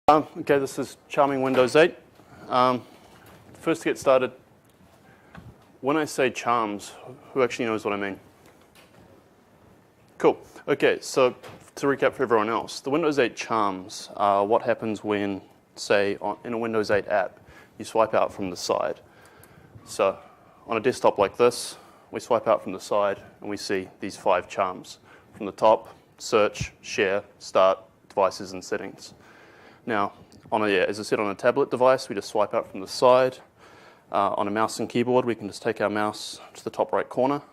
Okay, this is charming Windows 8. First to get started, when I say charms, who actually knows what I mean? Cool. Okay, so to recap for everyone else, the Windows 8 charms are what happens when, say, in a Windows 8 app, you swipe out from the side. So on a desktop like this, we swipe out from the side and we see these 5 charms. From the top, search, share, start, devices, and settings. Now, as I said, on a tablet device, we just swipe out from the side. On a mouse and keyboard, we can just take our mouse to the top right corner,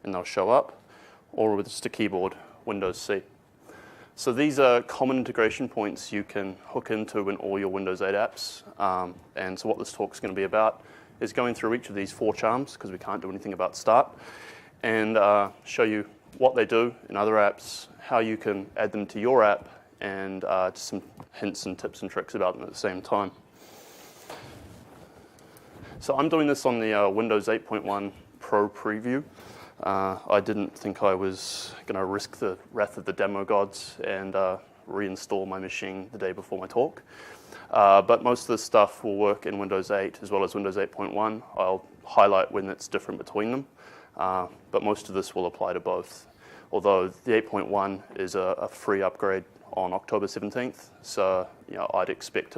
and they'll show up. Or with just a keyboard, Windows C. So these are common integration points you can hook into in all your Windows 8 apps. And so what this talk is going to be about is going through each of these 4 charms, because we can't do anything about start, and show you what they do in other apps, how you can add them to your app, and just some hints and tips and tricks about them at the same time. So I'm doing this on the Windows 8.1 Pro preview. I didn't think I was going to risk the wrath of the demo gods and reinstall my machine the day before my talk. But most of this stuff will work in Windows 8 as well as Windows 8.1. I'll highlight when it's different between them. But most of this will apply to both. Although the 8.1 is a free upgrade on October 17th. So I'd expect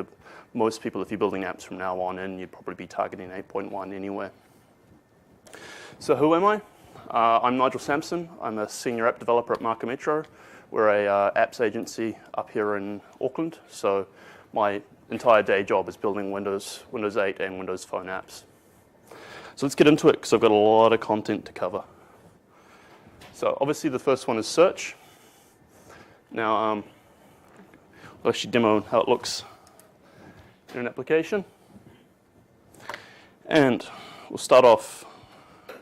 most people, if you're building apps from now on in, you'd probably be targeting 8.1 anyway. So who am I? I'm Nigel Sampson. I'm a senior app developer at Marker Metro. We're a apps agency up here in Auckland. So my entire day job is building Windows 8 and Windows Phone apps. So let's get into it, because I've got a lot of content to cover. So obviously the first one is search. Now, I'll actually demo how it looks in an application. And we'll start off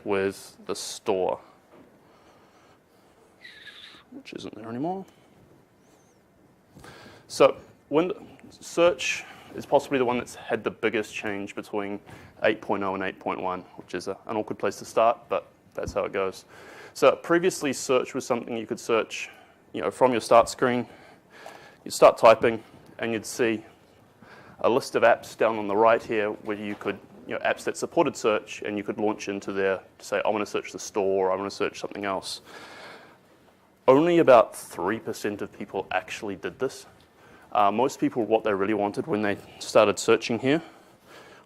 with the store, which isn't there anymore. So search is possibly the one that's had the biggest change between 8.0 and 8.1, which is an awkward place to start, but that's how it goes. So previously, search was something you could search from your start screen. You'd start typing, and you'd see a list of apps down on the right here where you could, apps that supported search, and you could launch into there to say, I want to search the store, or I want to search something else. Only about 3% of people actually did this. Most people, what they really wanted when they started searching here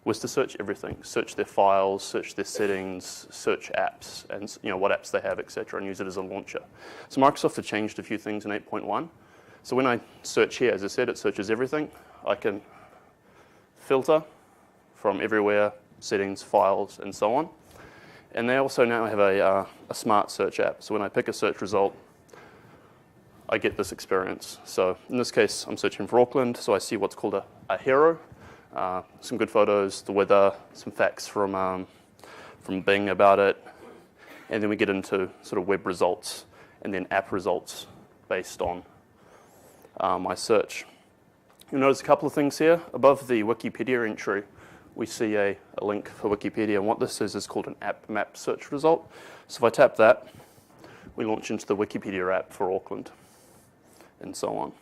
was to search everything, search their files, search their settings, search apps, and what apps they have, etc., and use it as a launcher. So Microsoft have changed a few things in 8.1. So when I search here, as I said, it searches everything. I can filter from everywhere, settings, files, and so on. And they also now have a smart search app. So when I pick a search result, I get this experience. So in this case, I'm searching for Auckland, so I see what's called a hero. Some good photos, the weather, some facts from Bing about it, and then we get into sort of web results and then app results based on my search. You'll notice a couple of things here. Above the Wikipedia entry, we see a link for Wikipedia, and what this is called an app map search result. So if I tap that, we launch into the Wikipedia app for Auckland, and so on.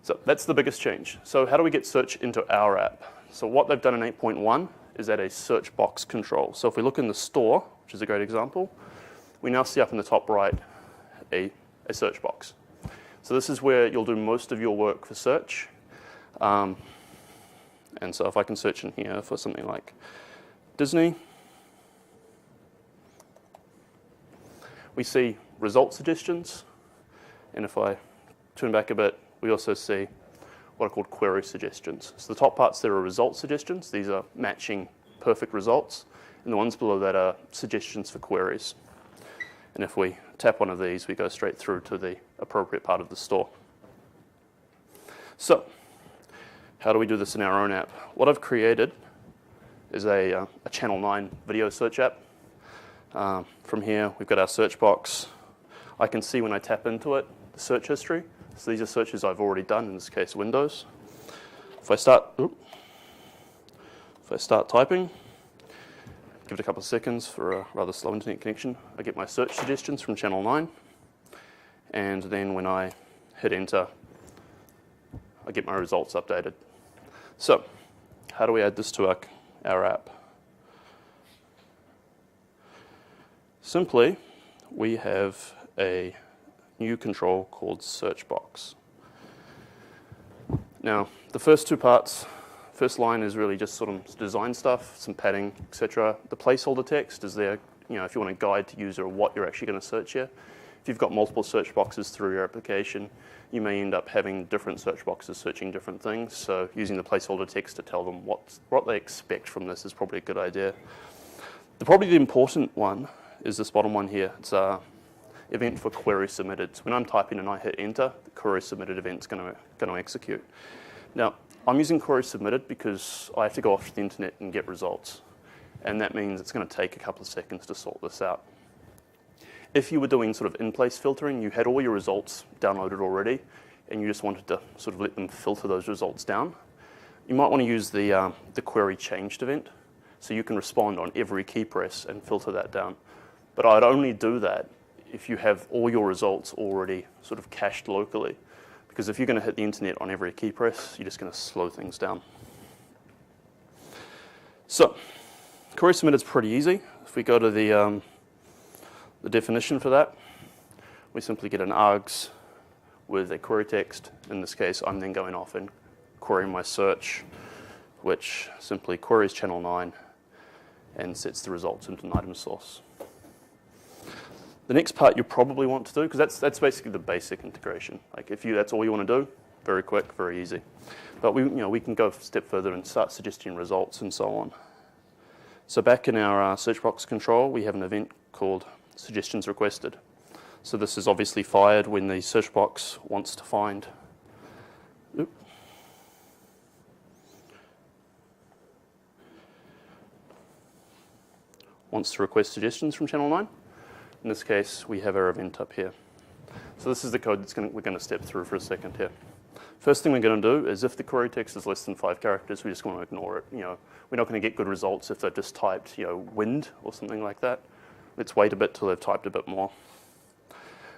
So that's the biggest change. So how do we get search into our app? So what they've done in 8.1 is add a search box control. So if we look in the store, which is a great example, we now see up in the top right a search box. So this is where you'll do most of your work for search. And so if I can search in here for something like Disney, we see result suggestions. And if I turn back a bit, we also see what are called query suggestions. So the top parts there are result suggestions. These are matching perfect results. And the ones below that are suggestions for queries. And if we tap one of these, we go straight through to the appropriate part of the store. So how do we do this in our own app? What I've created is a Channel 9 video search app. From here, we've got our search box. I can see when I tap into it, the search history. So these are searches I've already done, in this case Windows. If I start typing, give it a couple of seconds for a rather slow internet connection, I get my search suggestions from Channel 9. And then when I hit enter, I get my results updated. So how do we add this to our app? Simply, we have a new control called search box. Now, the first two parts, first line is really just sort of design stuff, some padding, etc. The placeholder text is there, if you want to guide the user what you're actually going to search here. If you've got multiple search boxes through your application, you may end up having different search boxes searching different things. So using the placeholder text to tell them what they expect from this is probably a good idea. Probably the important one is this bottom one here. It's event for query submitted. So when I'm typing and I hit enter, the query submitted event's going to execute. Now, I'm using query submitted because I have to go off to the internet and get results. And that means it's going to take a couple of seconds to sort this out. If you were doing sort of in-place filtering, you had all your results downloaded already, and you just wanted to sort of let them filter those results down, you might want to use the query changed event. So you can respond on every key press and filter that down. But I'd only do that if you have all your results already sort of cached locally. Because if you're going to hit the internet on every key press, you're just going to slow things down. So query submit is pretty easy. If we go to the definition for that, we simply get an args with a query text. In this case, I'm then going off and querying my search, which simply queries channel 9 and sets the results into an item source. The next part you probably want to do, because that's basically the basic integration. Like if that's all you want to do, very quick, very easy. But we can go a step further and start suggesting results and so on. So back in our search box control, we have an event called suggestions requested. So this is obviously fired when the search box wants to find. Wants to request suggestions from channel 9. In this case, we have our event up here. So this is the code we're going to step through for a second here. First thing we're going to do is if the query text is less than 5 characters, we just want to ignore it. We're not going to get good results if they've just typed, wind or something like that. Let's wait a bit till they've typed a bit more.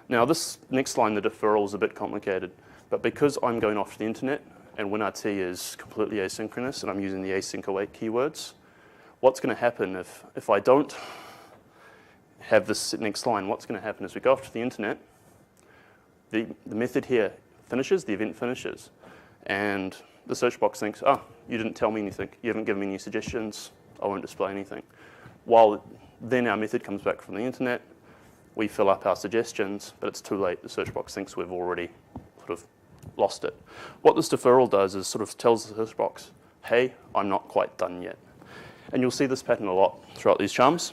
Now this next line, the deferral, is a bit complicated, but because I'm going off to the internet and WinRT is completely asynchronous and I'm using the async await keywords, what's going to happen if I don't have this next line? What's going to happen is we go off to the internet, the method here finishes, the event finishes, and the search box thinks, oh, you didn't tell me anything, you haven't given me any suggestions, I won't display anything. While then our method comes back from the internet, we fill up our suggestions, but it's too late. The search box thinks we've already sort of lost it. What this deferral does is sort of tells the search box, hey, I'm not quite done yet. And you'll see this pattern a lot throughout these charms.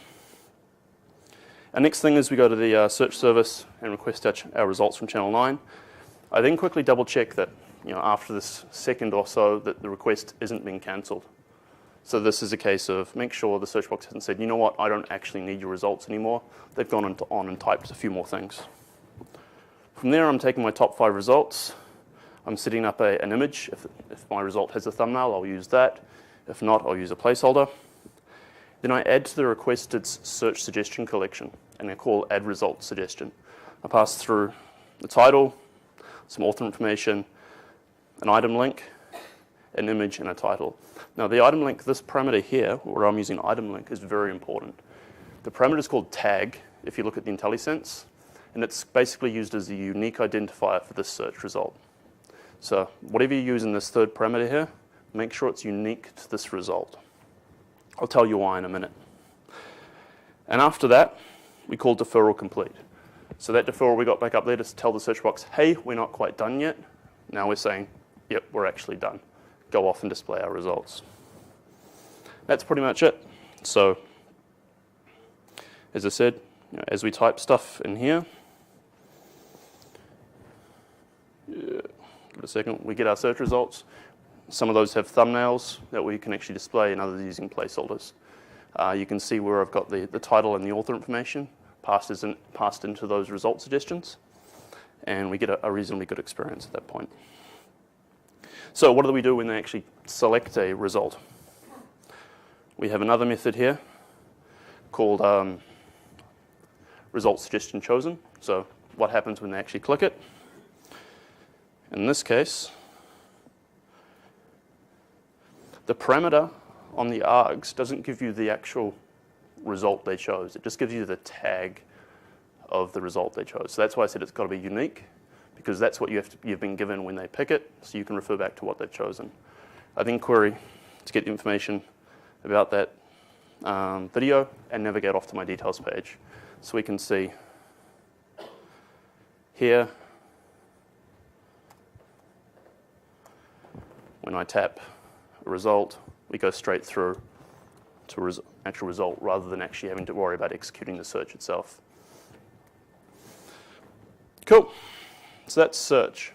Our next thing is we go to the search service and request our results from channel 9. I then quickly double check that after this second or so that the request isn't being cancelled. So this is a case of make sure the search box hasn't said, you know what, I don't actually need your results anymore. They've gone on and typed a few more things. From there, I'm taking my top 5 results. I'm setting up an image. If my result has a thumbnail, I'll use that. If not, I'll use a placeholder. Then I add to the requested search suggestion collection, and I call add result suggestion. I pass through the title, some author information, an item link, an image, and a title. Now the item link, this parameter here, where I'm using item link, is very important. The parameter is called tag, if you look at the IntelliSense, and it's basically used as a unique identifier for this search result. So whatever you use in this third parameter here, make sure it's unique to this result. I'll tell you why in a minute. And after that, we call deferral complete. So that deferral we got back up there to tell the search box, hey, we're not quite done yet. Now we're saying, yep, we're actually done. Go off and display our results. That's pretty much it. So, as I said, as we type stuff in here, give it a second, we get our search results. Some of those have thumbnails that we can actually display, and others using placeholders. You can see where I've got the title and the author information passed into those result suggestions, and we get a reasonably good experience at that point. So what do we do when they actually select a result? We have another method here called result suggestion chosen. So what happens when they actually click it? In this case, The parameter on the args doesn't give you the actual result they chose. It just gives you the tag of the result they chose. So that's why I said it's got to be unique, because that's what you've been given when they pick it, so you can refer back to what they've chosen. I then query to get the information about that video and navigate off to my details page. So we can see here, when I tap a result, we go straight through to actual result rather than actually having to worry about executing the search itself. Cool. So that's search.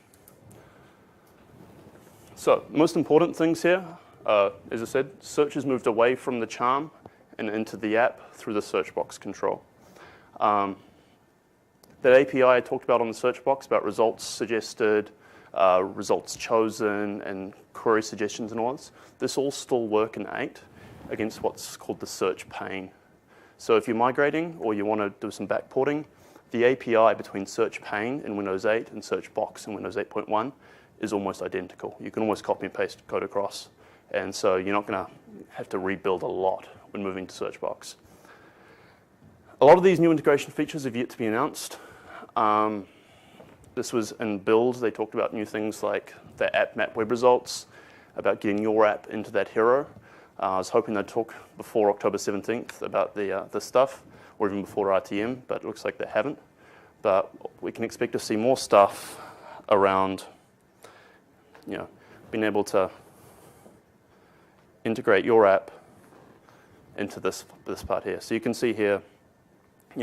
So most important things here, as I said, search has moved away from the charm and into the app through the search box control. That API I talked about on the search box about results suggested, results chosen, and query suggestions and all this all still work in 8 against what's called the search pane. So if you're migrating or you want to do some backporting, the API between search pane in Windows 8 and search box in Windows 8.1 is almost identical. You can almost copy and paste code across. And so you're not going to have to rebuild a lot when moving to search box. A lot of these new integration features have yet to be announced. This was in build. They talked about new things like the app map web results, about getting your app into that hero. I was hoping they'd talk before October 17th about the stuff, or even before RTM, but it looks like they haven't. But we can expect to see more stuff around, being able to integrate your app into this part here. So you can see here,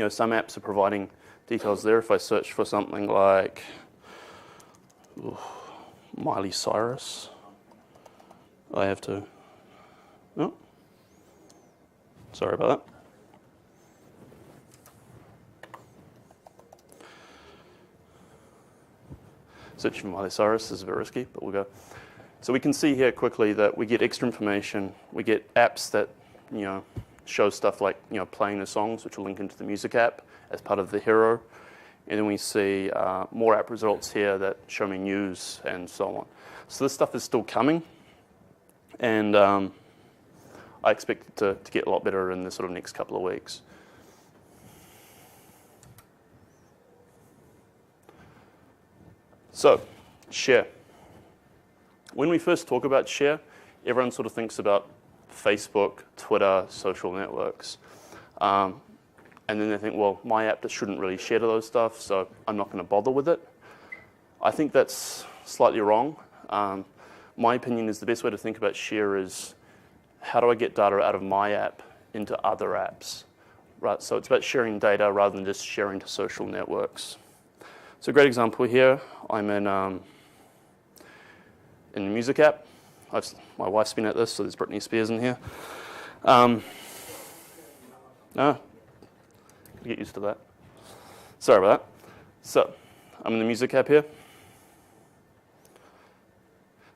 some apps are providing details there. If I search for something like Miley Cyrus, I have to, oh, sorry about that. Searching for Miley Cyrus is a bit risky, but we'll go. So we can see here quickly that we get extra information. We get apps that, show stuff like, playing the songs, which will link into the music app as part of the hero. And then we see more app results here that show me news and so on. So this stuff is still coming. And I expect it to get a lot better in the sort of next couple of weeks. So, share. When we first talk about share, everyone sort of thinks about Facebook, Twitter, social networks. And then they think, well, my app shouldn't really share to those stuff, so I'm not going to bother with it. I think that's slightly wrong. My opinion is the best way to think about share is, how do I get data out of my app into other apps? Right, so it's about sharing data rather than just sharing to social networks. So a great example here, I'm in the music app. My wife's been at this, so there's Britney Spears in here. Get used to that. Sorry about that. So I'm in the music app here.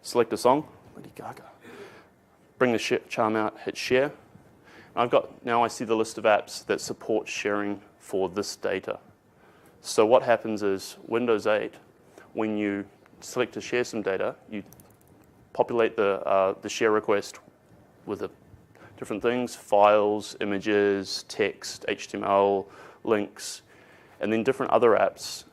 Select a song, Lady Gaga. Bring the charm out, hit share. Now I see the list of apps that support sharing for this data. So what happens is Windows 8, when you select to share some data, you populate the share request with different things, files, images, text, HTML, links, and then different other apps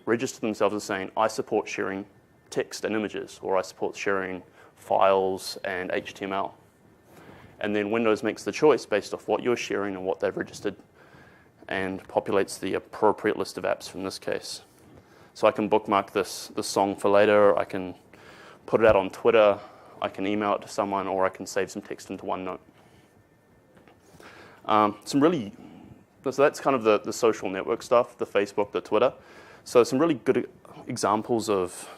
register themselves as saying, I support sharing text and images, or I support sharing files and HTML. And then Windows makes the choice based off what you're sharing and what they've registered, and populates the appropriate list of apps from this case. So I can bookmark this song for later, I can put it out on Twitter, I can email it to someone, or I can save some text into OneNote. So that's kind of the social network stuff, the Facebook, the Twitter. So some really good examples of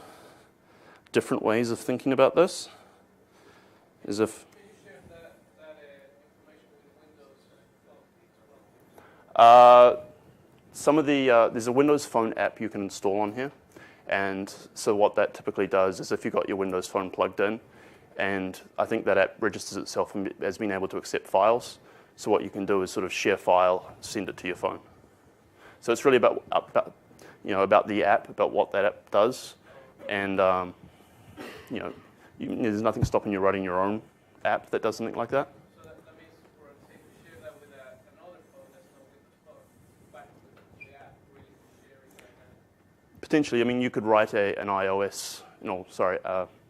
different ways of thinking about this is if there's a Windows Phone app you can install on here. And so what that typically does is if you've got your Windows Phone plugged in, and I think that app registers itself as being able to accept files. So what you can do is sort of share file, send it to your phone. So it's really about the app, about what that app does. And there's nothing stopping you writing your own app that does something like that. So that means, for say, to share that with another phone that's not with the phone, but with the app, really sharing that. Potentially, I mean, you could write an iOS, an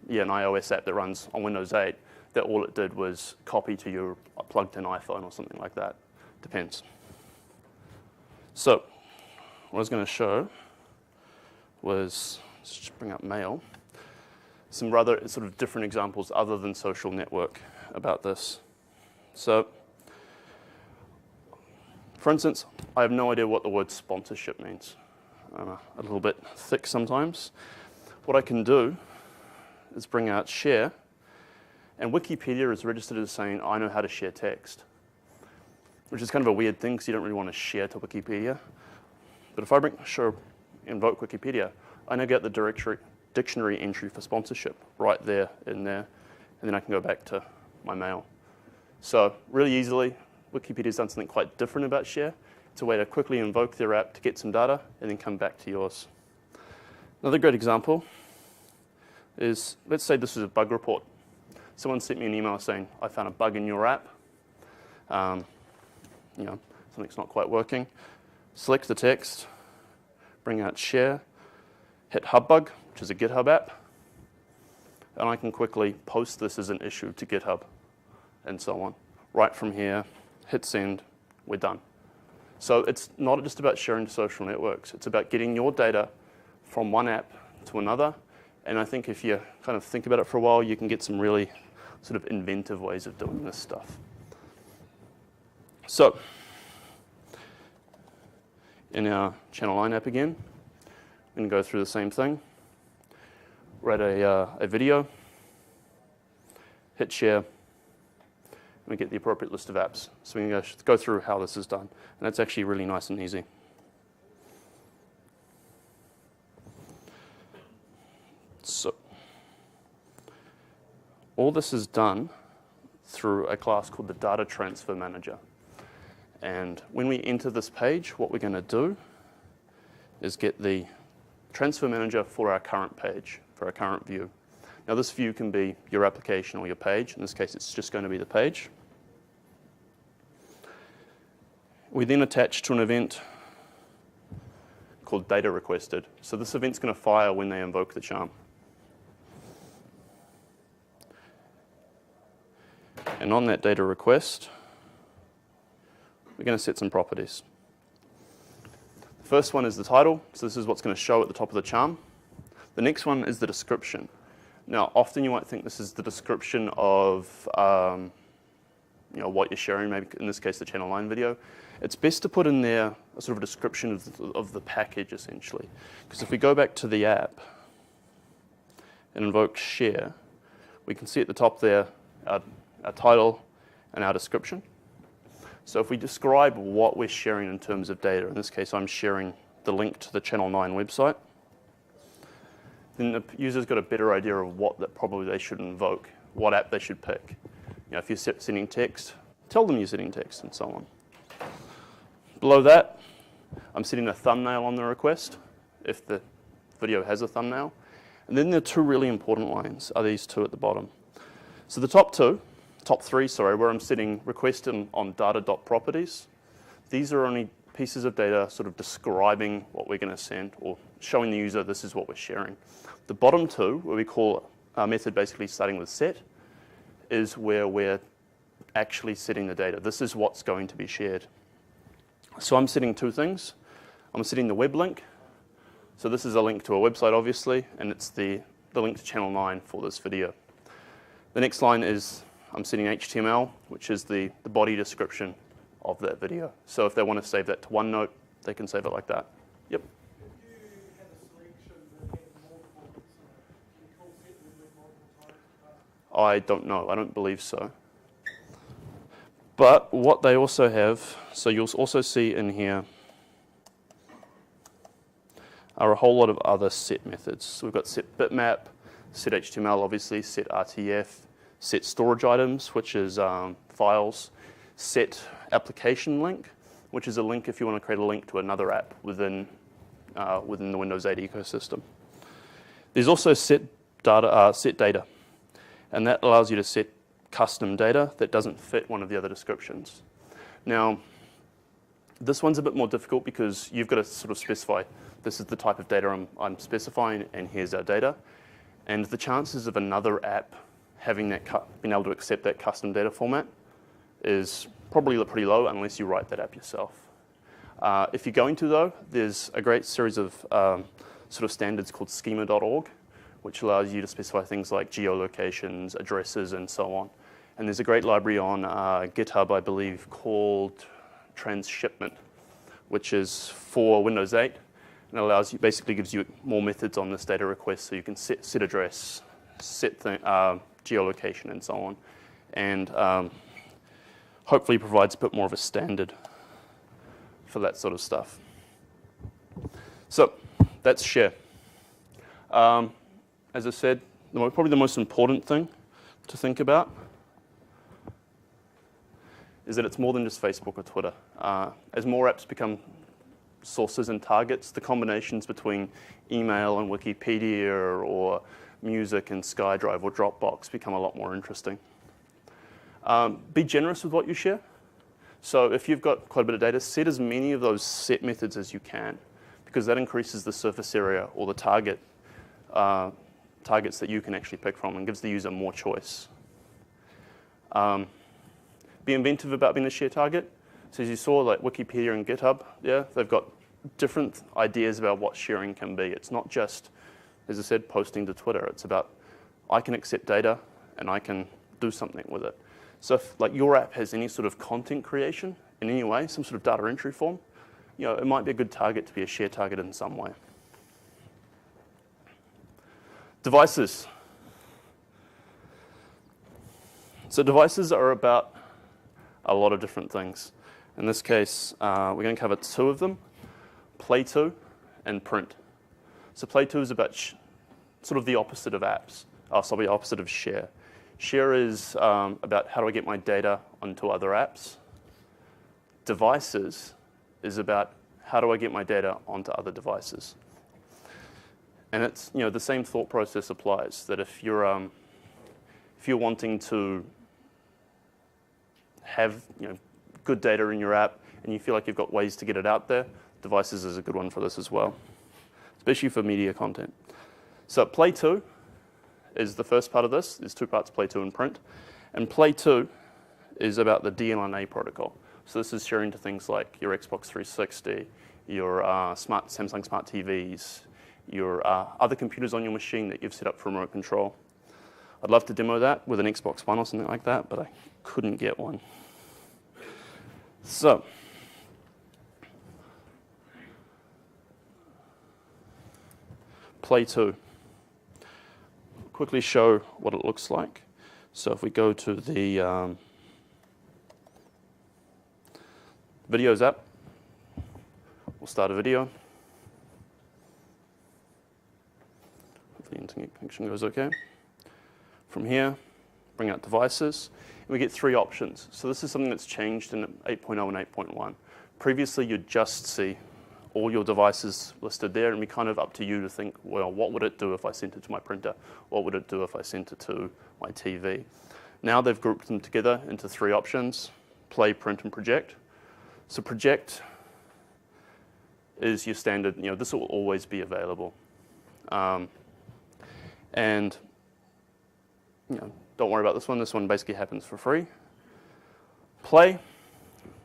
iOS app that runs on Windows 8 that all it did was copy to your plugged-in iPhone or something like that. Depends. So, what I was going to show was, let's just bring up Mail, some rather sort of different examples other than social network about this. So, for instance, I have no idea what the word sponsorship means. I'm a little bit thick sometimes. What I can do is bring out share, and Wikipedia is registered as saying, I know how to share text, which is kind of a weird thing because you don't really want to share to Wikipedia. But if I invoke Wikipedia, I now get the dictionary entry for sponsorship right there in there, and then I can go back to my mail. So really easily, Wikipedia's done something quite different about share. It's a way to quickly invoke their app to get some data and then come back to yours. Another great example is, let's say this is a bug report. Someone sent me an email saying, I found a bug in your app. Something's not quite working. Select the text, bring out share, hit Hubbug, which is a GitHub app, and I can quickly post this as an issue to GitHub and so on. Right from here, hit send, we're done. So it's not just about sharing to social networks. It's about getting your data from one app to another. And I think if you kind of think about it for a while, you can get some really sort of inventive ways of doing this stuff. So in our Channel 9 app again, we're going to go through the same thing. Write a video, hit share, and we get the appropriate list of apps. So we can go through how this is done. And that's actually really nice and easy. So all this is done through a class called the Data Transfer Manager. And when we enter this page, what we're going to do is get the transfer manager for our current page, for our current view. Now this view can be your application or your page. In this case, it's just going to be the page. We then attach to an event called data requested. So this event's going to fire when they invoke the charm. And on that data request, we're going to set some properties. The first one is the title. So this is what's going to show at the top of the charm. The next one is the description. Now, often you might think this is the description of what you're sharing, maybe in this case the Channel 9 video. It's best to put in there a sort of a description of the package, essentially. Because if we go back to the app and invoke share, we can see at the top there our title and our description. So if we describe what we're sharing in terms of data, in this case I'm sharing the link to the Channel 9 website, then the user's got a better idea of what that probably they should invoke, what app they should pick. If you're sending text, tell them you're sending text and so on. Below that, I'm setting a thumbnail on the request, if the video has a thumbnail. And then the two really important lines are these two at the bottom. So the top three, where I'm setting request on data.properties, these are only pieces of data sort of describing what we're going to send or showing the user this is what we're sharing. The bottom two, where we call our method basically starting with set, is where we're actually setting the data. This is what's going to be shared. So I'm setting two things. I'm setting the web link. So this is a link to a website, obviously, and it's the link to Channel 9 for this video. The next line is I'm setting HTML, which is the body description of that video. So if they want to save that to OneNote, they can save it like that. Yep. If you had a selection that had multiple links in it, can you call fit them with multiple times? I don't know. I don't believe so. But what they also have, so you'll also see in here, are a whole lot of other set methods. So we've got set bitmap, set HTML, obviously, set RTF, set storage items, which is files, set application link, which is a link if you want to create a link to another app within the Windows 8 ecosystem. There's also set data, and that allows you to set custom data that doesn't fit one of the other descriptions. Now, this one's a bit more difficult because you've got to sort of specify, this is the type of data I'm specifying, and here's our data. And the chances of another app having that being able to accept that custom data format is probably pretty low unless you write that app yourself. If you're going to, though, there's a great series of sort of standards called schema.org, which allows you to specify things like geolocations, addresses, and so on. And there's a great library on GitHub, I believe, called Transshipment, which is for Windows 8, and allows you, basically gives you more methods on this data request, so you can set address, set geolocation, and so on, and hopefully provides a bit more of a standard for that sort of stuff. So that's share. As I said, probably the most important thing to think about is that it's more than just Facebook or Twitter. As more apps become sources and targets, the combinations between email and Wikipedia or music and SkyDrive or Dropbox become a lot more interesting. Be generous with what you share. So if you've got quite a bit of data, set as many of those set methods as you can, because that increases the surface area or the targets that you can actually pick from and gives the user more choice. Be inventive about being a share target. So as you saw, like Wikipedia and GitHub, yeah, they've got different ideas about what sharing can be. It's not just, as I said, posting to Twitter. It's about, I can accept data and I can do something with it. So if like your app has any sort of content creation in any way, some sort of data entry form, you know, it might be a good target to be a share target in some way. Devices. So devices are about a lot of different things. In this case, we're going to cover two of them, Play To and Print. So Play To is about sort of the opposite of apps, sorry, opposite of share. Share is about how do I get my data onto other apps. Devices is about how do I get my data onto other devices. And it's, you know, the same thought process applies, that if you're wanting to have, you know, good data in your app and you feel like you've got ways to get it out there, devices is a good one for this as well, especially for media content. So Play To is the first part of this. There's two parts, Play To and Print. And Play To is about the DLNA protocol. So this is sharing to things like your Xbox 360, your Samsung Smart TVs, your other computers on your machine that you've set up for remote control. I'd love to demo that with an Xbox One or something like that, but I couldn't get one. So, Play To. Quickly show what it looks like. So if we go to the Videos app, we'll start a video. If the internet connection goes okay. From here, bring out devices, and we get three options. So this is something that's changed in 8.0 and 8.1. Previously, you'd just see all your devices listed there, and it'd be kind of up to you to think, well, what would it do if I sent it to my printer? What would it do if I sent it to my TV? Now they've grouped them together into three options: play, print, and project. So project is your standard, you know, this will always be available. And you know, don't worry about this one. This one basically happens for free. Play.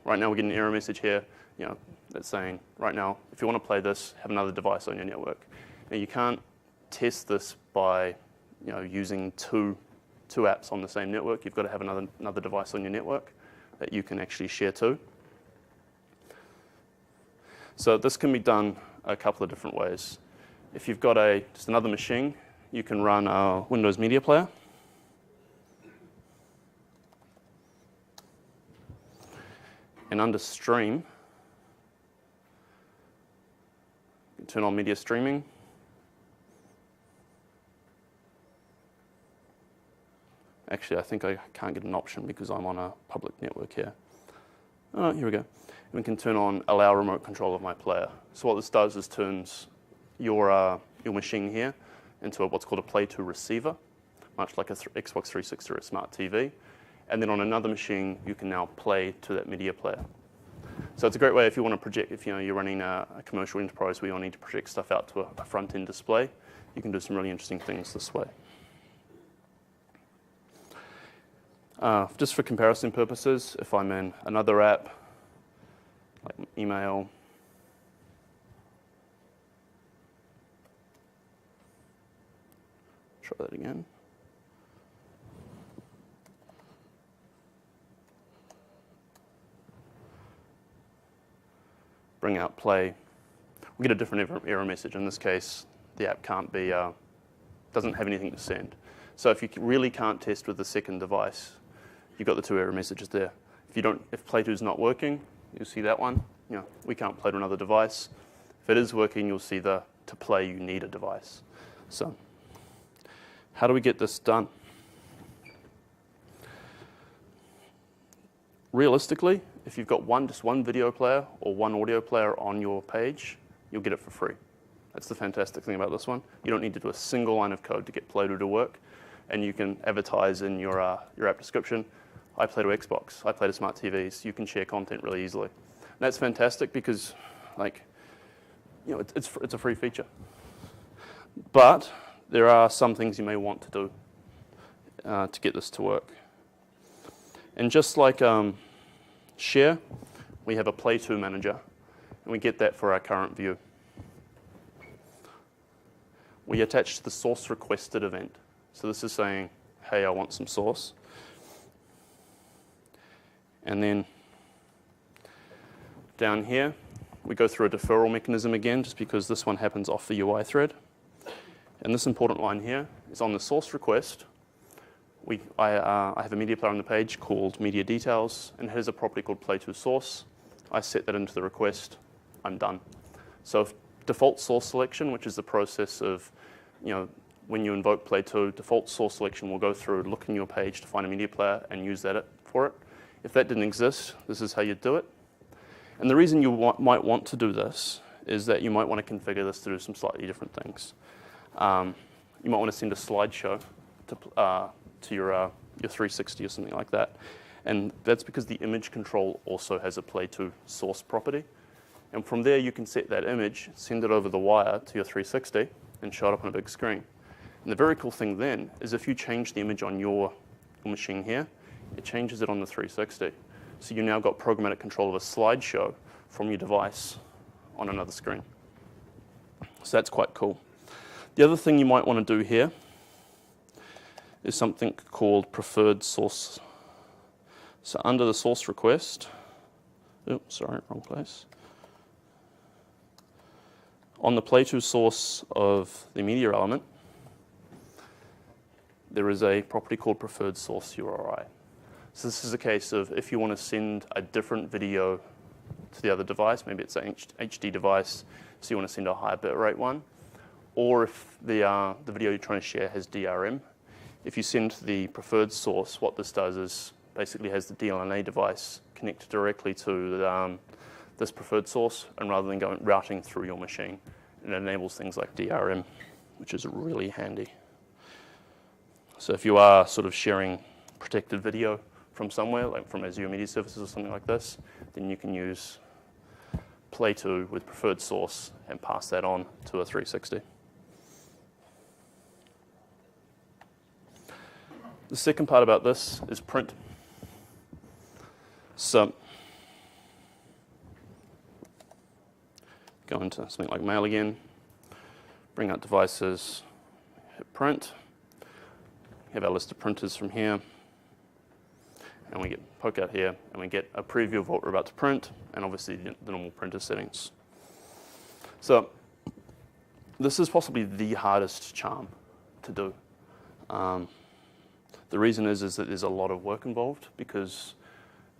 Right now we're getting an error message here, you know, that's saying, right now, if you want to play this, have another device on your network. Now you can't test this by, you know, using two apps on the same network. You've got to have another device on your network that you can actually share to. So this can be done a couple of different ways. If you've got just another machine, you can run a Windows Media Player. And under Stream, you can turn on media streaming. Actually, I think I can't get an option because I'm on a public network here. Oh, here we go. And we can turn on Allow Remote Control of My Player. So what this does is turns your machine here into what's called a Play To receiver. much like a Xbox 360 or a smart TV. And then on another machine, you can now play to that media player. So it's a great way if you want to project, if you're running a commercial enterprise where you need to project stuff out to a front-end display, you can do some really interesting things this way. Just for comparison purposes, if I'm in another app, like email, try that again. Bring out play. We get a different error message. In this case, the app doesn't have anything to send. So if you really can't test with the second device, you've got the 2 error messages there. If Play 2 is not working, you'll see that one. We can't play to another device. If it is working, you'll see to play you need a device. So how do we get this done? Realistically, if you've got just one video player or one audio player on your page, you'll get it for free. That's the fantastic thing about this one. You don't need to do a single line of code to get Play 2 to work, and you can advertise in your app description, I play to Xbox, I play to smart TVs. You can share content really easily. And that's fantastic because, it's a free feature. But there are some things you may want to do to get this to work. And just like Share, we have a Play 2 manager, and we get that for our current view. We attach the source requested event. So this is saying, hey, I want some source. And then down here, we go through a deferral mechanism again, just because this one happens off the UI thread. And this important line here is on the source request. I have a media player on the page called media details, and it has a property called Play 2 source. I set that into the request. I'm done. So if default source selection, which is the process of, when you invoke Play 2, default source selection will go through, look in your page to find a media player and use that for it. If that didn't exist, this is how you'd do it. And the reason you might want to do this is that you might want to configure this to do some slightly different things. You might want to send a slideshow to your 360 or something like that. And that's because the image control also has a Play 2 source property. And from there, you can set that image, send it over the wire to your 360, and show it up on a big screen. And the very cool thing then is if you change the image on your machine here, it changes it on the 360. So you now got programmatic control of a slideshow from your device on another screen. So that's quite cool. The other thing you might want to do here is something called preferred source. So under the source request, oops, sorry, wrong place. On the Play 2 source of the media element, there is a property called preferred source URI. So this is a case of if you want to send a different video to the other device, maybe it's an HD device, so you want to send a higher bitrate one, or if the video you're trying to share has DRM, if you send the preferred source, what this does is basically has the DLNA device connect directly to this preferred source, and rather than routing through your machine, it enables things like DRM, which is really handy. So if you are sort of sharing protected video from somewhere, like from Azure Media Services or something like this, then you can use Play 2 with preferred source and pass that on to a 360. The second part about this is print. So go into something like mail again, bring out devices, hit print, have our list of printers from here, and we poke out here, and we get a preview of what we're about to print, and obviously the normal printer settings. So this is possibly the hardest charm to do. The reason is that there's a lot of work involved because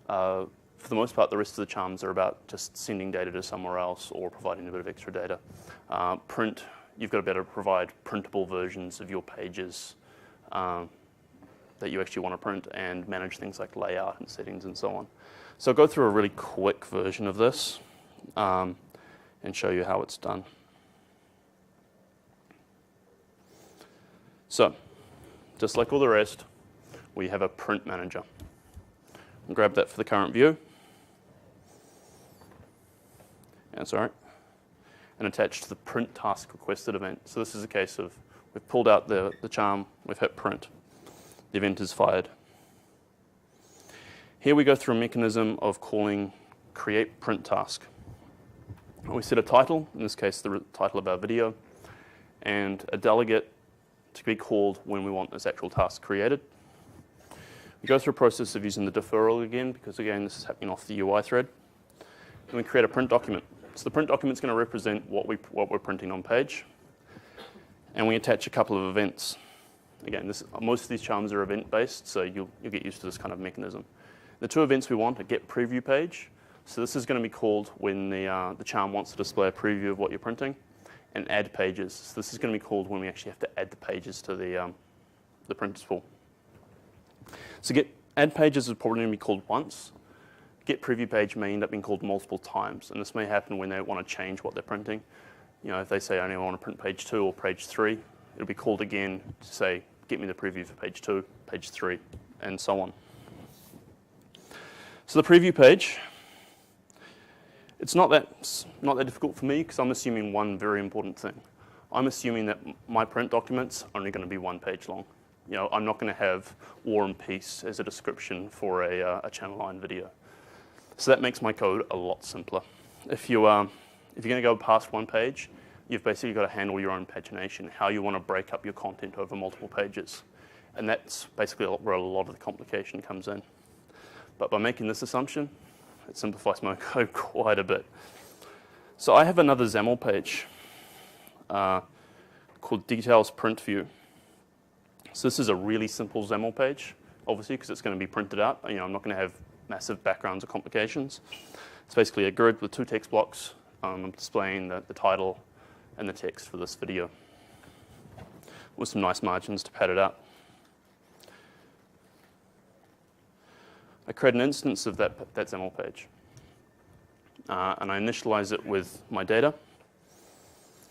for the most part, the rest of the charms are about just sending data to somewhere else or providing a bit of extra data. Print, you've got to be able to provide printable versions of your pages that you actually want to print and manage things like layout and settings and so on. So I'll go through a really quick version of this and show you how it's done. So just like all the rest, we have a print manager. I'll grab that for the current view. That's all right. And attach to the print task requested event. So this is a case of we've pulled out the charm, we've hit print. The event is fired. Here we go through a mechanism of calling create print task. We set a title, in this case the title of our video, and a delegate to be called when we want this actual task created. We go through a process of using the deferral again, because again this is happening off the UI thread. Then we create a print document. So the print document is going to represent what we're printing on page. And we attach a couple of events. Again, most of these charms are event-based, so you'll get used to this kind of mechanism. The two events we want are get preview page. So this is going to be called when the charm wants to display a preview of what you're printing, and add pages. So this is going to be called when we actually have to add the pages to the printer spool. So add pages is probably going to be called once. Get preview page may end up being called multiple times, and this may happen when they want to change what they're printing. You know, if they say I only want to print page 2 or page 3, it'll be called again to say get me the preview for page 2, page 3, and so on. So the preview page, it's not that difficult for me because I'm assuming one very important thing. I'm assuming that my print documents are only going to be 1 page long. You know, I'm not going to have War and Peace as a description for a channel line video. So that makes my code a lot simpler. If you're going to go past 1 page, you've basically got to handle your own pagination, how you want to break up your content over multiple pages. And that's basically where a lot of the complication comes in. But by making this assumption, it simplifies my code quite a bit. So I have another XAML page called details print view. So this is a really simple XAML page, obviously, because it's going to be printed out. You know, I'm not going to have massive backgrounds or complications. It's basically a grid with 2 text blocks. I'm displaying the title and the text for this video with some nice margins to pad it out. I create an instance of that XAML page. And I initialize it with my data,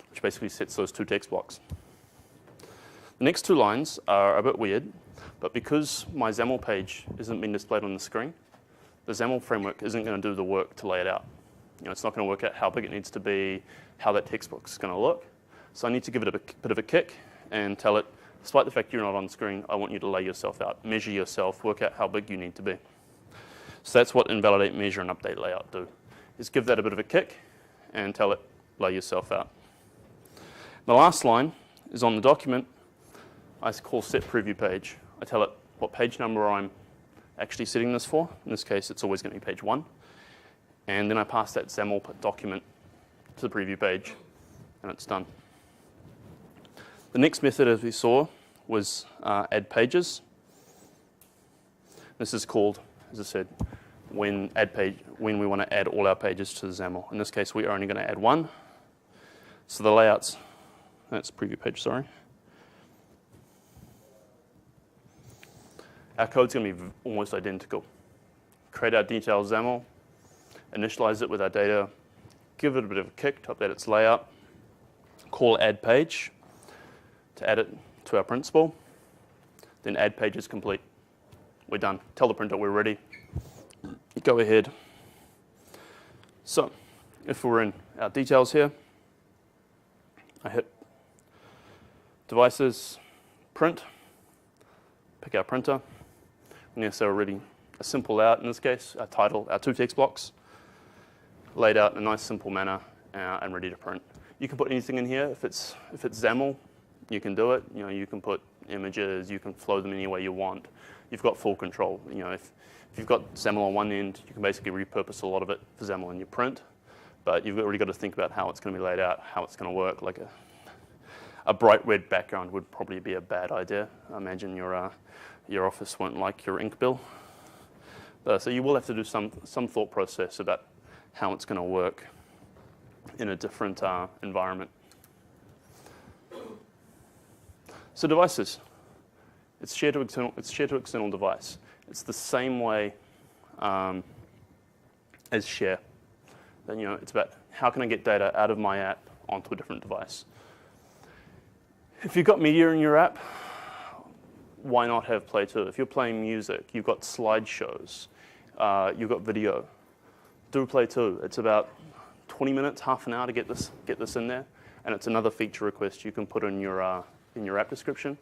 which basically sets those 2 text blocks. The next 2 lines are a bit weird, but because my XAML page isn't being displayed on the screen, the XAML framework isn't going to do the work to lay it out. You know, it's not going to work out how big it needs to be, how that text box is going to look. So I need to give it a bit of a kick and tell it, despite the fact you're not on screen, I want you to lay yourself out, measure yourself, work out how big you need to be. So that's what invalidate, measure, and update layout do, is give that a bit of a kick and tell it, lay yourself out. The last line is on the document. I call set preview page. I tell it what page number I'm actually setting this for. In this case, it's always going to be page 1. And then I pass that XAML document to the preview page, and it's done. The next method, as we saw, was add pages. This is called, as I said, when we want to add all our pages to the XAML. In this case, we are only going to add 1. So the layouts, that's preview page, sorry. Our code's going to be almost identical. Create our detailed XAML, initialize it with our data, give it a bit of a kick to update its layout, call add page to add it to our print spool, then add page is complete. We're done. Tell the printer we're ready. Go ahead. So if we're in our details here, I hit devices, print, pick our printer. And so already a simple layout in this case, our title, our 2 text blocks, laid out in a nice simple manner and ready to print. You can put anything in here. If it's XAML, you can do it. You know, you can put images, you can flow them any way you want. You've got full control. You know, if you've got XAML on one end, you can basically repurpose a lot of it for XAML in your print. But you've already got to think about how it's going to be laid out, how it's going to work. Like a bright red background would probably be a bad idea. I imagine your office won't like your ink bill. So you will have to do some thought process about how it's going to work in a different environment. So devices. It's share to external device. It's the same way as share. Then, you know, it's about how can I get data out of my app onto a different device. If you've got media in your app, why not have Play 2? If you're playing music, you've got slideshows, you've got video, do Play 2. It's about 20 minutes, half an hour to get this in there, and it's another feature request you can put in your app description.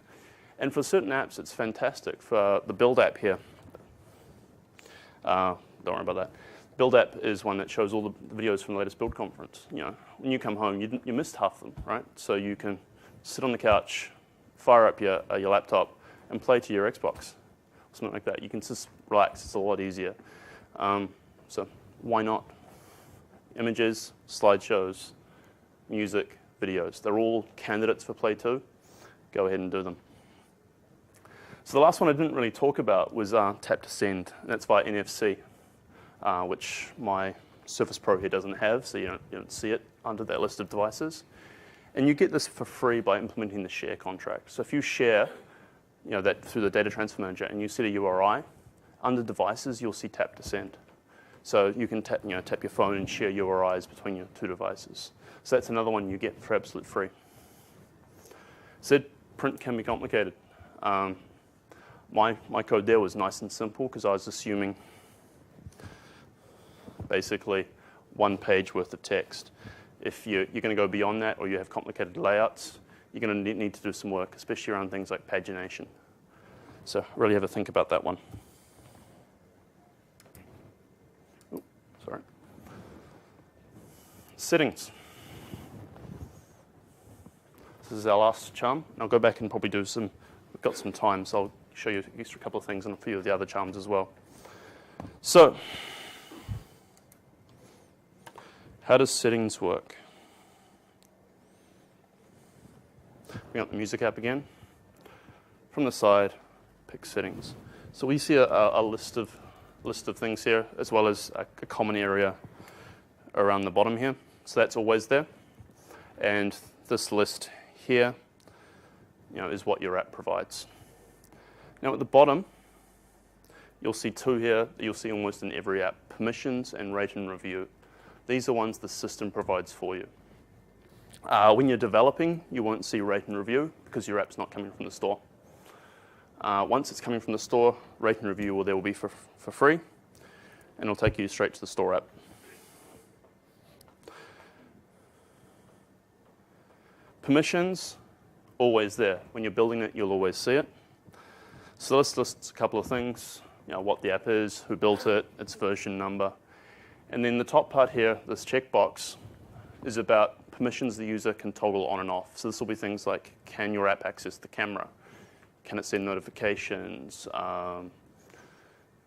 And for certain apps, it's fantastic. For the Build app here, don't worry about that. Build app is one that shows all the videos from the latest Build conference. You know, when you come home, you missed half of them, right? So you can sit on the couch, fire up your laptop, and play to your Xbox, something like that. You can just relax. It's a lot easier. So why not? Images, slideshows, music, videos. They're all candidates for Play 2. Go ahead and do them. So the last one I didn't really talk about was tap to send. That's via NFC, which my Surface Pro here doesn't have, so you don't see it under that list of devices. And you get this for free by implementing the share contract. So if you share, that through the data transfer manager, and you set a URI, under devices you'll see tap to send. So you can tap your phone and share URIs between your two devices. So that's another one you get for absolute free. Said print can be complicated. My code there was nice and simple because I was assuming basically one page worth of text. If you're going to go beyond that or you have complicated layouts, you're going to need to do some work, especially around things like pagination. So really have a think about that one. Ooh, sorry. Settings. This is our last charm. I'll go back and probably do some, we've got some time, so I'll show you an extra couple of things and a few of the other charms as well. So, how does settings work? Bring up the music app again. From the side, pick settings. So we see a list of things here, as well as a common area around the bottom here. So that's always there. And this list here, is what your app provides. Now at the bottom, you'll see two here that you'll see almost in every app: permissions and rate and review. These are ones the system provides for you. When you're developing, you won't see rate and review because your app's not coming from the store. Once it's coming from the store, rate and review there will be for free, and it'll take you straight to the store app. Permissions, always there. When you're building it, you'll always see it. So this lists a couple of things, what the app is, who built it, its version number. And then the top part here, this checkbox, is about permissions the user can toggle on and off. So this will be things like, can your app access the camera? Can it send notifications? Can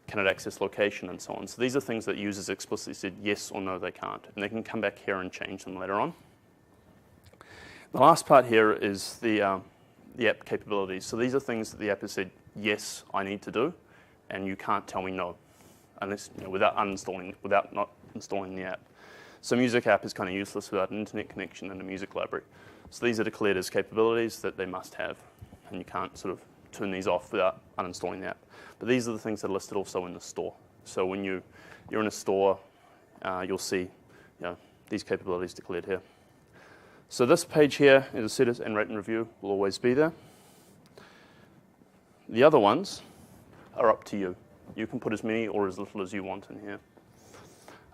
it access location and so on? So these are things that users explicitly said yes or no they can't. And they can come back here and change them later on. The last part here is the app capabilities. So these are things that the app has said, yes, I need to do, and you can't tell me no, unless without not installing the app. So Music app is kind of useless without an internet connection and a music library. So these are declared as capabilities that they must have, and you can't sort of turn these off without uninstalling the app. But these are the things that are listed also in the store. So when you're in a store, you'll see these capabilities declared here. So this page here is a settings and rate and review will always be there. The other ones are up to you. You can put as many or as little as you want in here.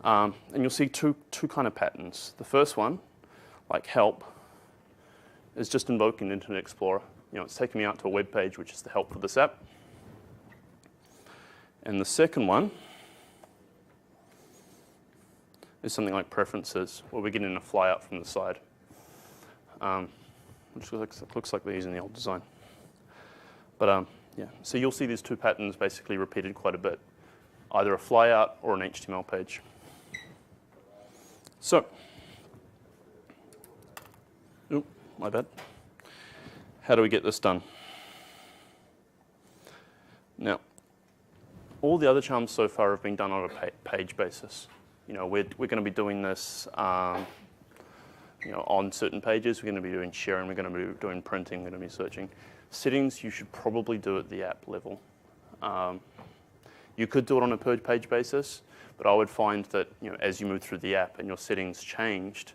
And you'll see two kind of patterns. The first one, like help, is just invoking Internet Explorer. It's taking me out to a web page, which is the help for this app. And the second one is something like preferences, where we're getting a flyout from the side. Which looks like they're using the old design. But yeah, so you'll see these two patterns basically repeated quite a bit, either a flyout or an HTML page. So, my bad. How do we get this done? Now, all the other charms so far have been done on a page basis. We're going to be doing this on certain pages. We're going to be doing sharing, we're going to be doing printing, we're going to be searching. Settings, you should probably do at the app level. You could do it on a per page basis, but I would find that as you move through the app and your settings changed,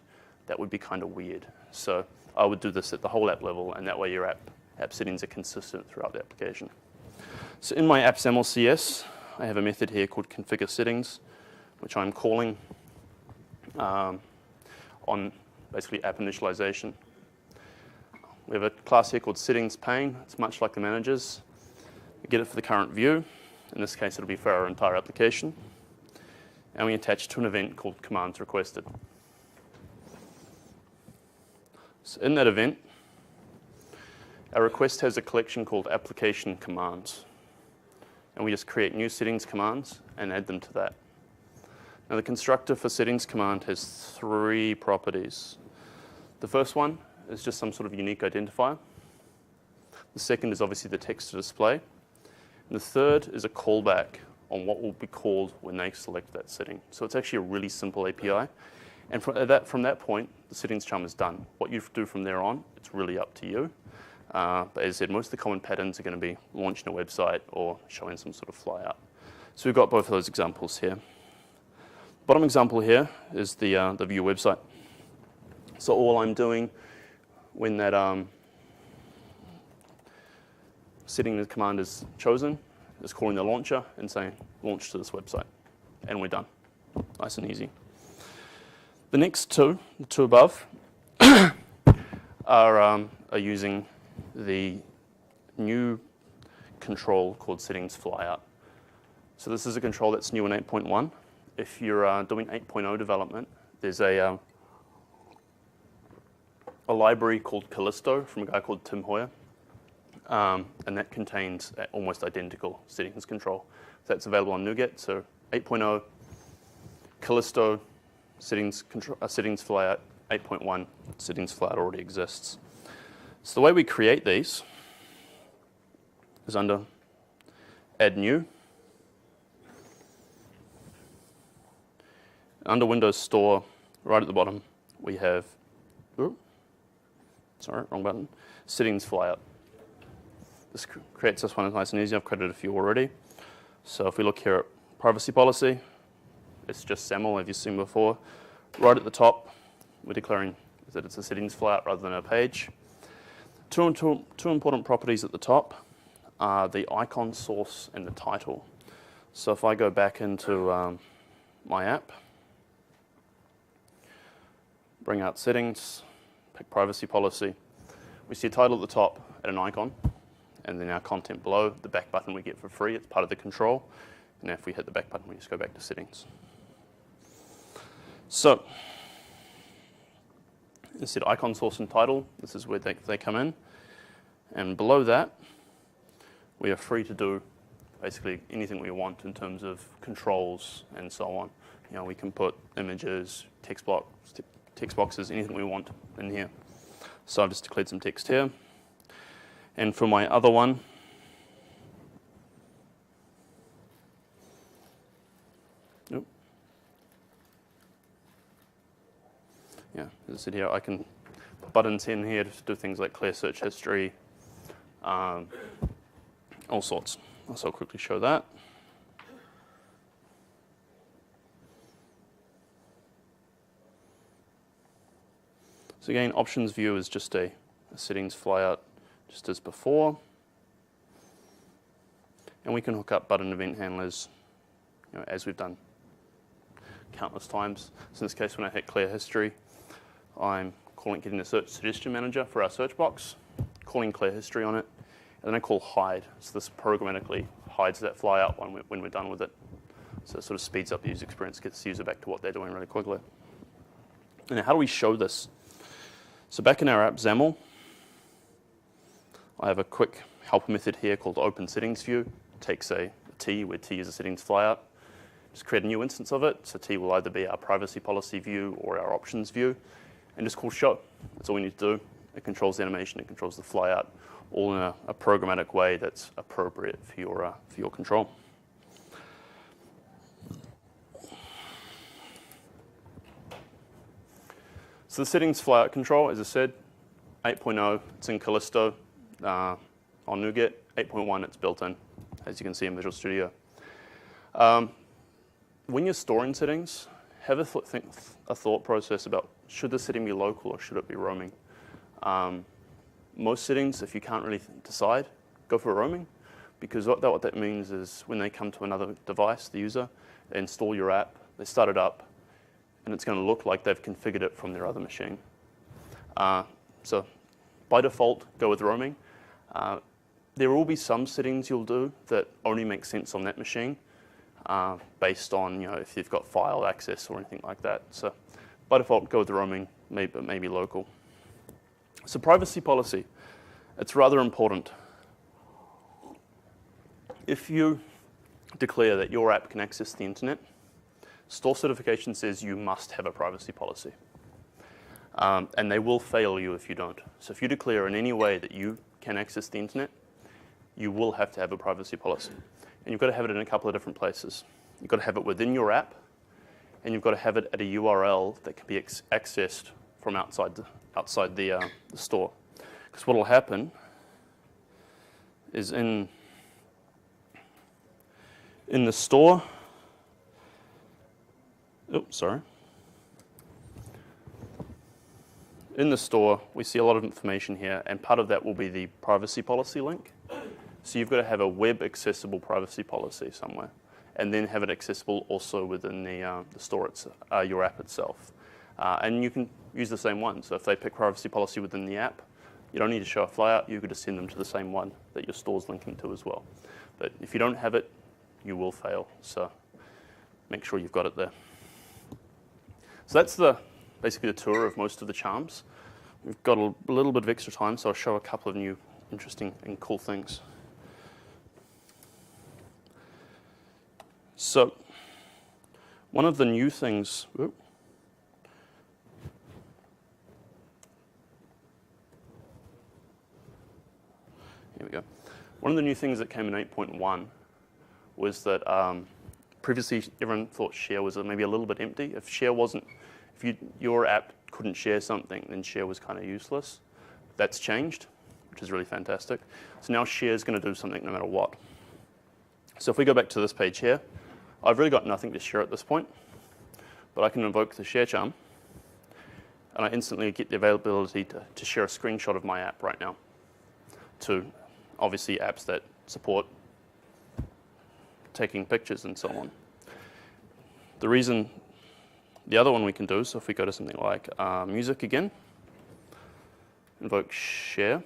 that would be kind of weird. So I would do this at the whole app level, and that way your app app settings are consistent throughout the application. So in my appsAML CS, I have a method here called configure settings, which I'm calling on basically app initialization. We have a class here called settings pane. It's much like the managers. We get it for the current view. In this case, it'll be for our entire application. And we attach to an event called commands requested. So in that event, our request has a collection called application commands. And we just create new settings commands and add them to that. Now the constructor for settings command has 3 properties. The first one is just some sort of unique identifier. The second is obviously the text to display. And the third is a callback on what will be called when they select that setting. So it's actually a really simple API. And from that point, the settings chum is done. What you do from there on, it's really up to you. But as I said, most of the common patterns are going to be launching a website or showing some sort of flyout. So we've got both of those examples here. Bottom example here is the view website. So all I'm doing when that setting the command is chosen is calling the launcher and saying launch to this website, and we're done. Nice and easy. The next two, the two above, are using the new control called settings flyout. So this is a control that's new in 8.1. If you're doing 8.0 development, there's a library called Callisto from a guy called Tim Hoyer, and that contains almost identical settings control. That's available on NuGet. So 8.0, Callisto, settings flyout, 8.1, settings flyout already exists. So the way we create these is under Add New. Under Windows Store, right at the bottom, we have, wrong button, settings flyout. This creates this one nice and easy. I've created a few already. So if we look here at privacy policy, it's just SAML, as you've seen before. Right at the top, we're declaring that it's a settings flyout rather than a page. Two important properties at the top are the icon source and the title. So if I go back into my app, bring out settings, pick privacy policy, we see a title at the top and an icon, and then our content below, the back button we get for free, it's part of the control. And if we hit the back button, we just go back to settings. So, instead icon source and title, this is where they come in. And below that, we are free to do basically anything we want in terms of controls and so on. You know, we can put images, text boxes, anything we want in here. So I've just declared some text here. And for my other one, as I said here, I can put buttons in here to do things like clear search history, all sorts. So I'll quickly show that. So again, options view is just a settings flyout just as before. And we can hook up button event handlers, as we've done countless times. So in this case, when I hit clear history, I'm getting a search suggestion manager for our search box, calling clear history on it, and then I call hide. So this programmatically hides that flyout when we're done with it. So it sort of speeds up the user experience, gets the user back to what they're doing really quickly. And now how do we show this? So back in our app XAML, I have a quick helper method here called open settings view. It takes a T, where T is a settings flyout. Just create a new instance of it. So T will either be our privacy policy view or our options view. And just call show. That's all we need to do. It controls the animation, it controls the flyout, all in a programmatic way that's appropriate for your control. So the settings flyout control, as I said, 8.0, it's in Callisto on NuGet. 8.1, it's built in, as you can see in Visual Studio. When you're storing settings, have a thought process about should the setting be local or should it be roaming? most settings, if you can't really decide, go for roaming, because what that means is when they come to another device, the user, they install your app, they start it up, and it's going to look like they've configured it from their other machine. So by default, go with roaming. There will be some settings you'll do that only make sense on that machine, based on if you've got file access or anything like that. So by default, go with roaming, maybe local. So privacy policy, it's rather important. If you declare that your app can access the internet, store certification says you must have a privacy policy. And they will fail you if you don't. So if you declare in any way that you can access the internet, you will have to have a privacy policy. And you've got to have it in a couple of different places. You've got to have it within your app, and you've got to have it at a URL that can be accessed from outside the store. Because what will happen is in the store, in the store, we see a lot of information here, and part of that will be the privacy policy link. So you've got to have a web accessible privacy policy somewhere, and then have it accessible also within the store, your app itself. And you can use the same one. So if they pick privacy policy within the app, you don't need to show a flyout. You could just send them to the same one that your store's linking to as well. But if you don't have it, you will fail. So make sure you've got it there. So that's basically the tour of most of the charms. We've got a little bit of extra time, so I'll show a couple of new interesting and cool things. So one of the new things, here we go. One of the new things that came in 8.1 was that previously everyone thought share was maybe a little bit empty. If your app couldn't share something, then share was kind of useless. That's changed, which is really fantastic. So now share is going to do something no matter what. So if we go back to this page here, I've really got nothing to share at this point, but I can invoke the share charm, and I instantly get the availability to share a screenshot of my app right now to obviously apps that support taking pictures and so on. The other one we can do, so if we go to something like music again, invoke share.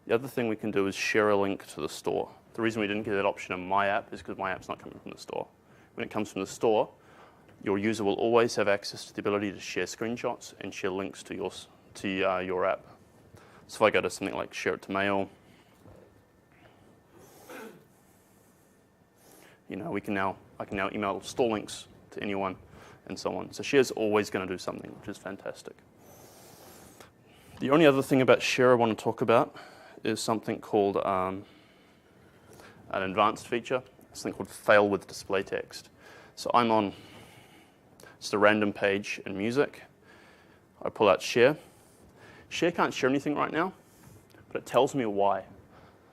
The other thing we can do is share a link to the store. The reason we didn't get that option in my app is because my app's not coming from the store. When it comes from the store, your user will always have access to the ability to share screenshots and share links to your app. So if I go to something like share it to mail, I can now email store links to anyone and so on. So share is always going to do something, which is fantastic. The only other thing about share I want to talk about is something called an advanced feature, something called fail with display text. So I'm on just a random page in music. I pull out share. Share can't share anything right now, but it tells me why.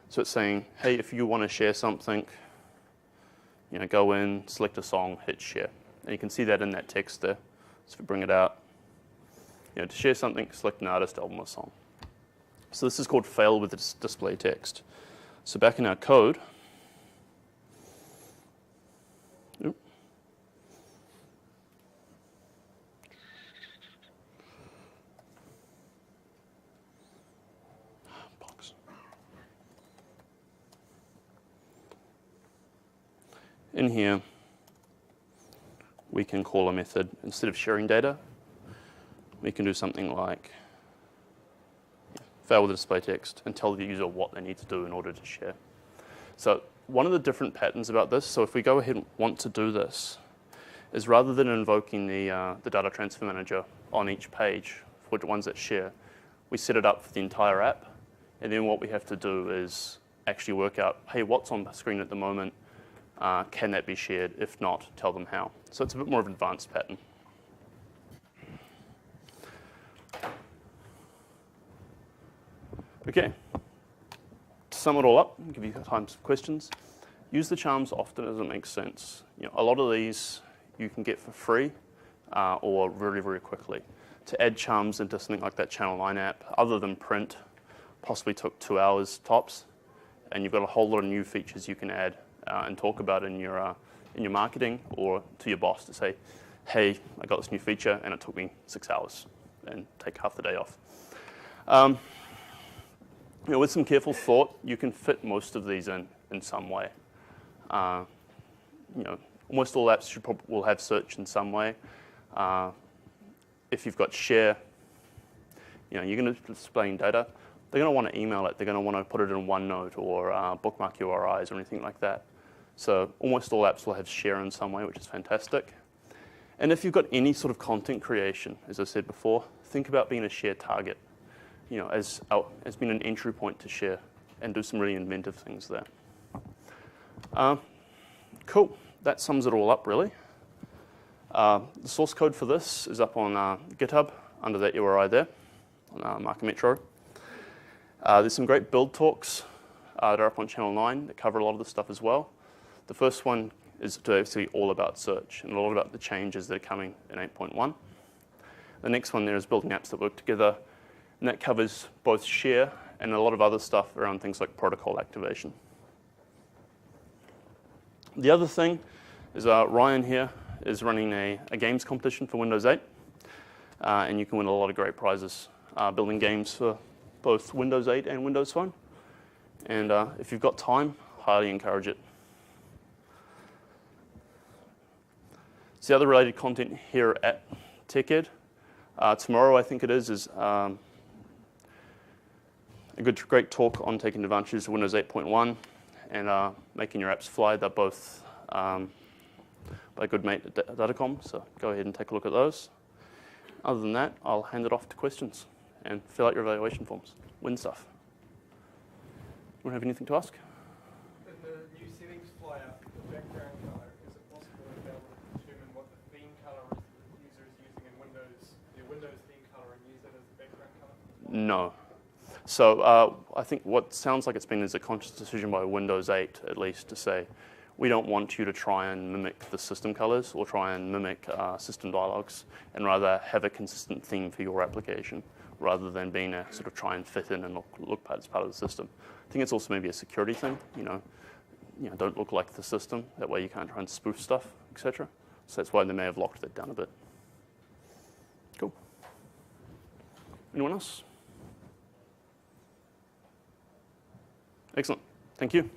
So it's saying, hey, if you want to share something, go in, select a song, hit share. And you can see that in that text there. So if we bring it out, to share something, select an artist, album, or song. So this is called fail with display text. So back in our code, in here, we can call a method. Instead of sharing data, we can do something like fail with display text and tell the user what they need to do in order to share. So one of the different patterns about this, so if we go ahead and want to do this, is rather than invoking the data transfer manager on each page for the ones that share, we set it up for the entire app. And then what we have to do is actually work out, hey, what's on the screen at the moment? Can that be shared? If not, tell them how. So it's a bit more of an advanced pattern. Okay, to sum it all up, give you time for questions. Use the charms often as it makes sense. A lot of these you can get for free or very, very quickly. to add charms into something like that Channel 9 app, other than print, possibly took 2 hours tops, and you've got a whole lot of new features you can add and talk about in your marketing or to your boss to say, hey, I got this new feature and it took me 6 hours, and take half the day off. With some careful thought, you can fit most of these in some way. Almost all apps will have search in some way. If you've got share, you're going to be displaying data. They're going to want to email it. They're going to want to put it in OneNote or bookmark URIs or anything like that. So almost all apps will have share in some way, which is fantastic. And if you've got any sort of content creation, as I said before, think about being a share target, as being an entry point to share, and do some really inventive things there. Cool. That sums it all up, really. The source code for this is up on GitHub under that URI there, on Marker Metro. There's some great build talks that are up on Channel 9 that cover a lot of this stuff as well. The first one is basically all about search and a lot about the changes that are coming in 8.1. The next one there is building apps that work together, and that covers both share and a lot of other stuff around things like protocol activation. The other thing is Ryan here is running a games competition for Windows 8, and you can win a lot of great prizes building games for both Windows 8 and Windows Phone. And if you've got time, highly encourage it. So the other related content here at TechEd, tomorrow I think it is a great talk on taking advantage of Windows 8.1 and making your apps fly. They're both by a good mate at Datacom, so go ahead and take a look at those. Other than that, I'll hand it off to questions and fill out your evaluation forms. Win stuff. Anyone have anything to ask? In the new settings flyer, the background color, is it possible to be able to determine what the theme color is that the user is using in Windows, the Windows theme color, and use it as the background color? No. So I think what sounds like it's been is a conscious decision by Windows 8, at least, to say, we don't want you to try and mimic the system colors or try and mimic system dialogues, and rather have a consistent theme for your application, rather than being a sort of try and fit in and look as part of the system. I think it's also maybe a security thing, don't look like the system. That way you can't try and spoof stuff, etc. So that's why they may have locked that down a bit. Cool. Anyone else? Excellent. Thank you.